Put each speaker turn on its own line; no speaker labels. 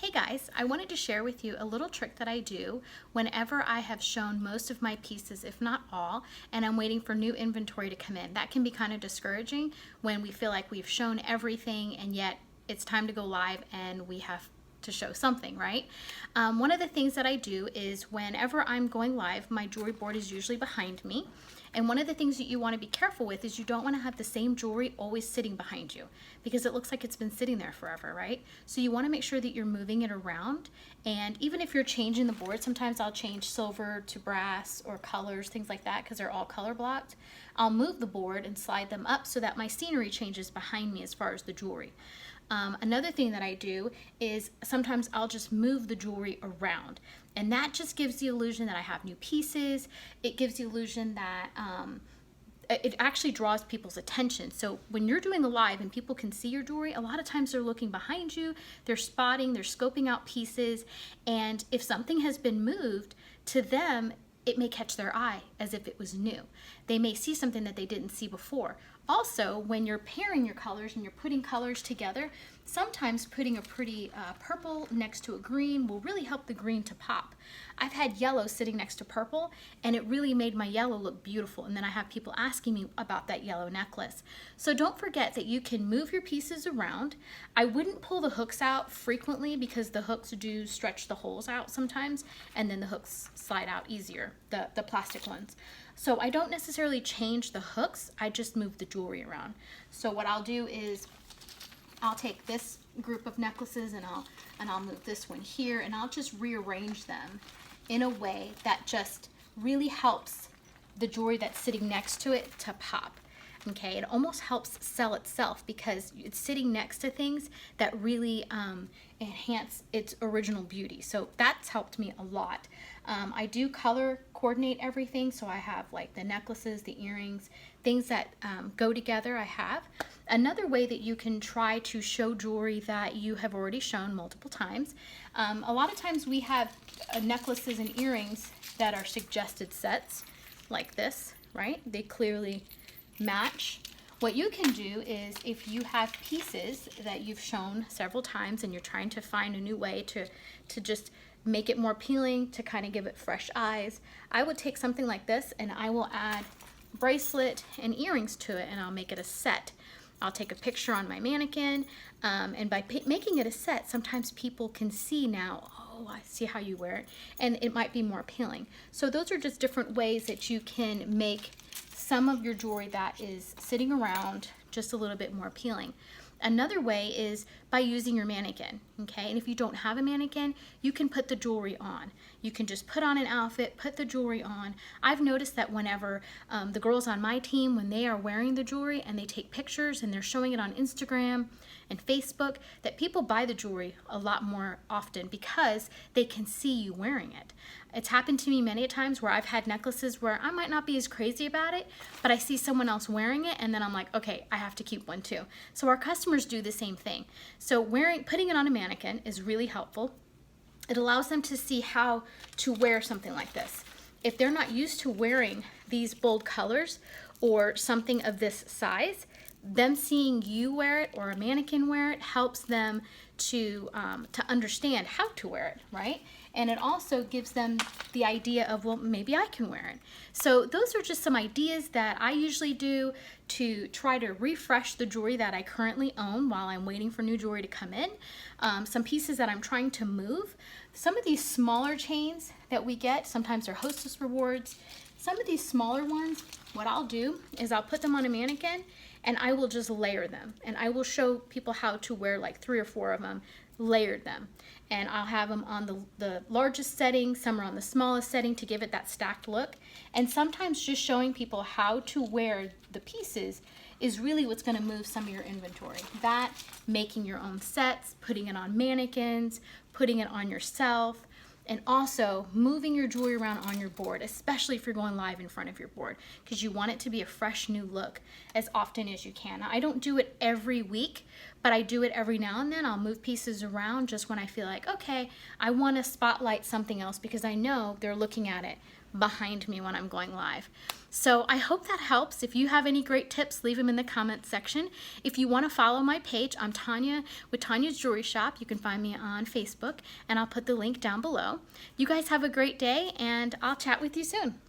Hey guys, I wanted to share with you a little trick that I do whenever I have shown most of my pieces, if not all, and I'm waiting for new inventory to come in. That can be kind of discouraging when we feel like we've shown everything and yet it's time to go live and we have to show something, right? One of the things that I do is whenever I'm going live, my jewelry board is usually behind me. And one of the things that you want to be careful with is you don't want to have the same jewelry always sitting behind you because it looks like it's been sitting there forever, right? So you want to make sure that you're moving it around. And even if you're changing the board, sometimes I'll change silver to brass or colors, things like that, because they're all color blocked. I'll move the board and slide them up so that my scenery changes behind me as far as the jewelry. Another thing that I do is sometimes I'll just move the jewelry around, and that just gives the illusion that I have new pieces. It gives the illusion that it actually draws people's attention. So when you're doing a live and people can see your jewelry, a lot of times they're looking behind you, they're spotting, they're scoping out pieces, and if something has been moved, to them, it may catch their eye as if it was new. They may see something that they didn't see before. Also, when you're pairing your colors and you're putting colors together, sometimes putting a pretty purple next to a green will really help the green to pop. I've had yellow sitting next to purple and it really made my yellow look beautiful, and then I have people asking me about that yellow necklace. So don't forget that you can move your pieces around. I wouldn't pull the hooks out frequently because the hooks do stretch the holes out sometimes, and then the hooks slide out easier, the plastic ones. So I don't necessarily change the hooks, I just move the jewelry around. So what I'll do is I'll take this group of necklaces and I'll move this one here, and I'll just rearrange them in a way that just really helps the jewelry that's sitting next to it to pop. Okay, it almost helps sell itself because it's sitting next to things that really enhance its original beauty. So that's helped me a lot. I do color coordinate everything, so I have like the necklaces, the earrings, things that go together. I have another way that you can try to show jewelry that you have already shown multiple times. A lot of times we have necklaces and earrings that are suggested sets like this, right? They clearly match. What you can do is, if you have pieces that you've shown several times and you're trying to find a new way to just make it more appealing, to kind of give it fresh eyes, I would take something like this and I will add bracelet and earrings to it, and I'll make it a set. I'll take a picture on my mannequin, and by making it a set, sometimes people can see now, oh, I see how you wear it, and it might be more appealing. So those are just different ways that you can make some of your jewelry that is sitting around just a little bit more appealing. Another way is by using your mannequin, okay? And if you don't have a mannequin, you can put the jewelry on. You can just put on an outfit, put the jewelry on. I've noticed that whenever the girls on my team, when they are wearing the jewelry and they take pictures and they're showing it on Instagram and Facebook, that people buy the jewelry a lot more often because they can see you wearing it. It's happened to me many times where I've had necklaces where I might not be as crazy about it, but I see someone else wearing it and then I'm like, okay, I have to keep one too. So our customers do the same thing. So putting it on a mannequin is really helpful. It allows them to see how to wear something like this. If they're not used to wearing these bold colors or something of this size, them seeing you wear it or a mannequin wear it helps them to understand how to wear it, right? And it also gives them the idea of, well, maybe I can wear it. So those are just some ideas that I usually do to try to refresh the jewelry that I currently own while I'm waiting for new jewelry to come in. Some pieces that I'm trying to move. Some of these smaller chains that we get, sometimes they're hostess rewards. Some of these smaller ones, what I'll do is I'll put them on a mannequin and I will just layer them. And I will show people how to wear like 3 or 4 of them, layered them. And I'll have them on the largest setting, some are on the smallest setting to give it that stacked look. And sometimes just showing people how to wear the pieces is really what's going to move some of your inventory. That, making your own sets, putting it on mannequins, putting it on yourself, and also moving your jewelry around on your board, especially if you're going live in front of your board, because you want it to be a fresh new look as often as you can. Now, I don't do it every week, but I do it every now and then. I'll move pieces around just when I feel like, okay, I want to spotlight something else because I know they're looking at it behind me when I'm going live. So I hope that helps. If you have any great tips, leave them in the comments section. If you want to follow my page, I'm Tanya with Tanya's Jewelry Shop. You can find me on Facebook, and I'll put the link down below. You guys have a great day, and I'll chat with you soon.